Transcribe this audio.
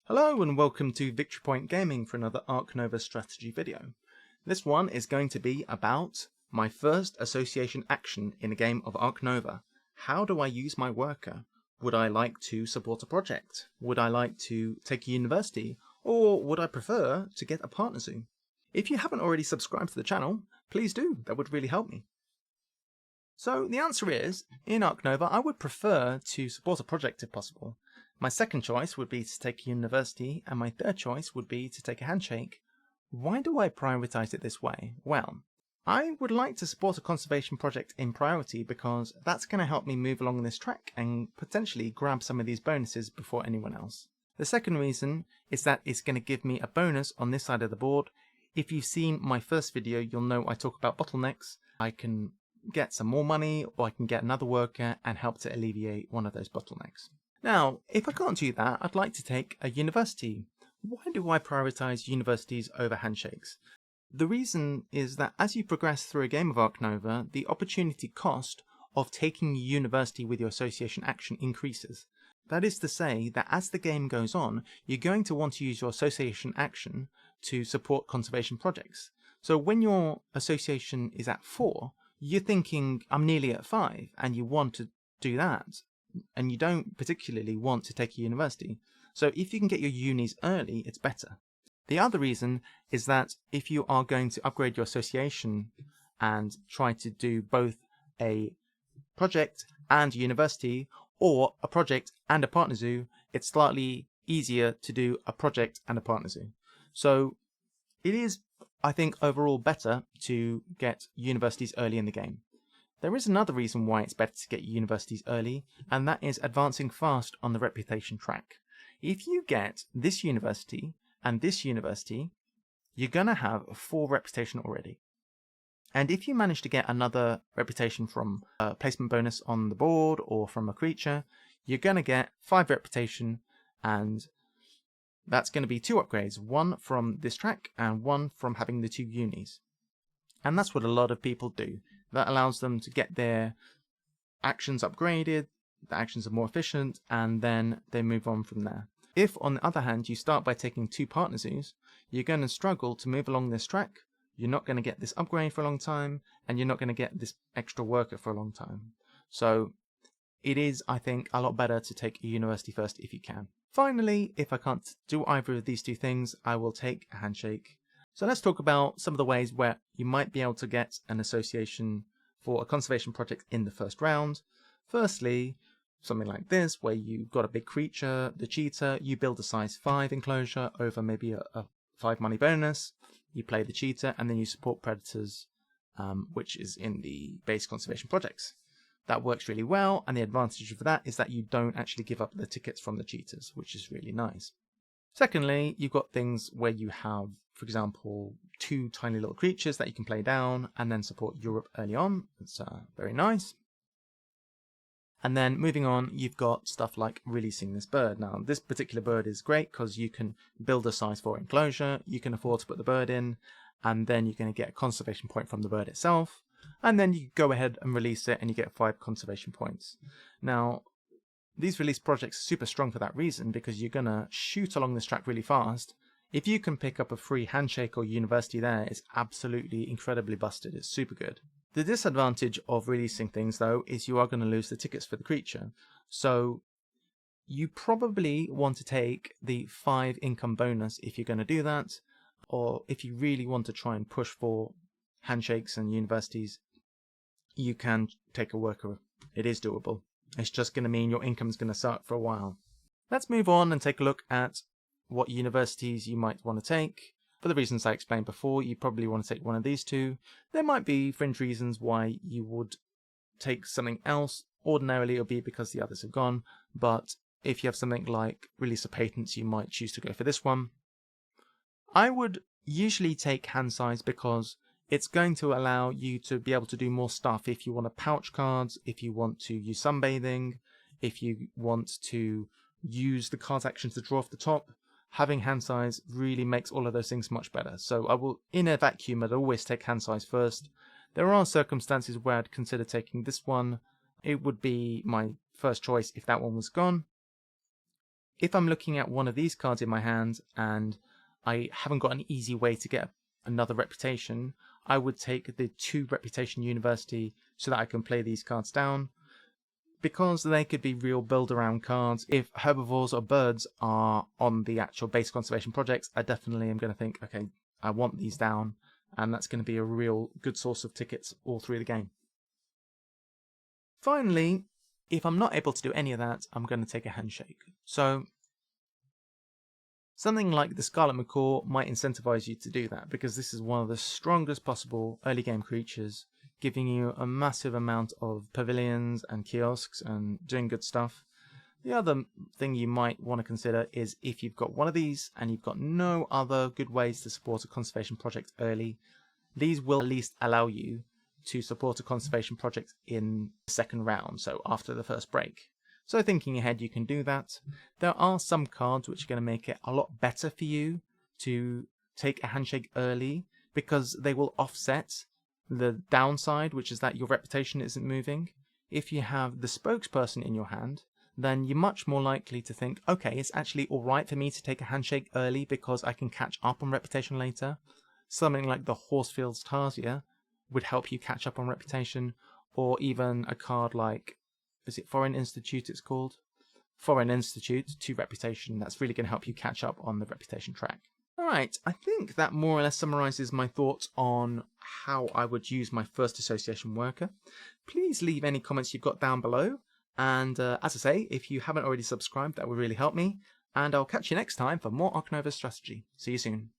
Hello and welcome to Victory Point Gaming for another Ark Nova strategy video. This one is going to be about my first association action in a game of Ark Nova. How do I use my worker? Would I like to support a project? Would I like to take a university? Or would I prefer to get a partner zoo? If you haven't already subscribed to the channel, please do, that would really help me. So the answer is, in Ark Nova I would prefer to support a project if possible. My second choice would be to take a university, and my third choice would be to take a handshake. Why do I prioritize it this way? Well, I would like to support a conservation project in priority because that's going to help me move along this track and potentially grab some of these bonuses before anyone else. The second reason is that it's going to give me a bonus on this side of the board. If you've seen my first video, you'll know I talk about bottlenecks. I can get some more money, or I can get another worker and help to alleviate one of those bottlenecks. Now, if I can't do that, I'd like to take a university. Why do I prioritize universities over handshakes? The reason is that as you progress through a game of Ark Nova, the opportunity cost of taking a university with your association action increases. That is to say that as the game goes on, you're going to want to use your association action to support conservation projects. So when your association is at 4, you're thinking, I'm nearly at 5, and you want to do that. And you don't particularly want to take a university. So if you can get your unis early, it's better. The other reason is that if you are going to upgrade your association and try to do both a project and a university, or a project and a partner zoo, it's slightly easier to do a project and a partner zoo. So it is, I think, overall better to get universities early in the game. There is another reason why it's better to get universities early, and that is advancing fast on the reputation track. If you get this university and this university, you're going to have 4 reputation already. And if you manage to get another reputation from a placement bonus on the board or from a creature, you're going to get 5 reputation, and that's going to be 2 upgrades, 1 from this track and 1 from having the 2 unis. And that's what a lot of people do. That allows them to get their actions upgraded, the actions are more efficient, and then they move on from there. If, on the other hand, you start by taking 2 partner zoos, you're going to struggle to move along this track, you're not going to get this upgrade for a long time, and you're not going to get this extra worker for a long time. So it is, I think, a lot better to take a university first if you can. Finally, if I can't do either of these 2 things, I will take a handshake. So let's talk about some of the ways where you might be able to get an association for a conservation project in the first round. Firstly, something like this, where you've got a big creature, the cheetah, you build a size 5 enclosure over maybe a 5 money bonus, you play the cheetah, and then you support predators, which is in the base conservation projects. That works really well, and the advantage of that is that you don't actually give up the tickets from the cheetahs, which is really nice. Secondly, you've got things where you have, for example, 2 tiny little creatures that you can play down and then support Europe early on. It's very nice. And then moving on, you've got stuff like releasing this bird. Now, this particular bird is great because you can build a size 4 enclosure, you can afford to put the bird in, and then you're going to get a conservation point from the bird itself. And then you go ahead and release it and you get 5 conservation points. Now, these release projects are super strong for that reason, because you're going to shoot along this track really fast. If you can pick up a free handshake or university there, it's absolutely incredibly busted. It's super good. The disadvantage of releasing things, though, is you are going to lose the tickets for the creature. So you probably want to take the 5 income bonus if you're going to do that, or if you really want to try and push for handshakes and universities, you can take a worker. It is doable. It's just going to mean your income's going to suck for a while. Let's move on and take a look at what universities you might want to take. For the reasons I explained before, you probably want to take one of these 2. There might be fringe reasons why you would take something else. Ordinarily it'll be because the others have gone, but if you have something like release of patents, you might choose to go for this one. I would usually take hand size because it's going to allow you to be able to do more stuff if you want to pouch cards, if you want to use sunbathing, if you want to use the cards actions to draw off the top. Having hand size really makes all of those things much better. So I will, in a vacuum, I'd always take hand size first. There are circumstances where I'd consider taking this one. It would be my first choice if that one was gone. if I'm looking at one of these cards in my hand and I haven't got an easy way to get another reputation, I would take the 2 reputation university so that I can play these cards down, because they could be real build around cards. If herbivores or birds are on the actual base conservation projects, I definitely am going to think, okay, I want these down, and that's going to be a real good source of tickets all through the game. Finally, if I'm not able to do any of that, I'm going to take a handshake. So something like the Scarlet Macaw might incentivize you to do that, because this is one of the strongest possible early game creatures, giving you a massive amount of pavilions and kiosks and doing good stuff. The other thing you might want to consider is if you've got one of these and you've got no other good ways to support a conservation project early, these will at least allow you to support a conservation project in the second round, so after the first break. So thinking ahead, you can do that. There are some cards which are going to make it a lot better for you to take a handshake early, because they will offset the downside, which is that your reputation isn't moving. If you have the spokesperson in your hand, then you're much more likely to think, okay, it's actually alright for me to take a handshake early because I can catch up on reputation later. Something like the Horsefield's Tarsier would help you catch up on reputation, or even a card like, is it Foreign Institute it's called? Foreign Institute, 2 reputation, that's really going to help you catch up on the reputation track. Alright, I think that more or less summarizes my thoughts on how I would use my first association worker. Please leave any comments you've got down below, and as I say, if you haven't already subscribed, that would really help me, and I'll catch you next time for more Ark Nova strategy. See you soon.